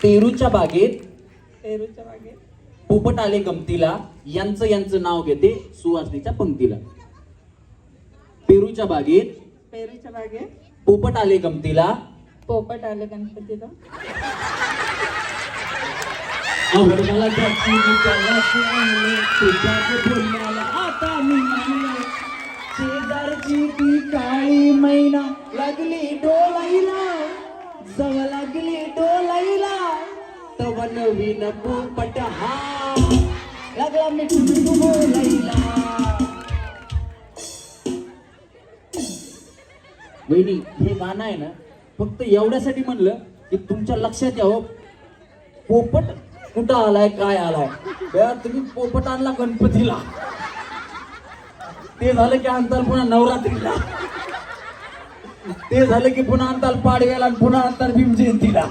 पेरूच्या बागेत पेरूच्या बागेत पोपट आले गमतीला, यांचं नाव घेते सुवासनीच्या पंक्तीला. पेरूच्या बागेत पेरूच्या बागेत पोपट आले गमतीला, पोपट आले गणपतीला. आवडला त्याची विचारला शिवले, तुझ्याच बोलण्याला आता मी मानले. शेजारची ती काळी मैना लागली डोलाईला, जव लागली डोलाईला, तव नवीन पोपट हा लागला मिठू मिठू बोलाईला. वहिनी, हे गाणं आहे ना फक्त एवढ्यासाठी म्हणलं की तुमच्या लक्षात यावं पोपट कुठं आलाय काय आलाय. यार तुम्ही पोपट आणला गणपतीला, ते झालं की आणताल पुन्हा नवरात्रीला, ते झालं की पुन्हा आणताल पाडव्याला, पुन्हा आणताल भीम जयंतीला.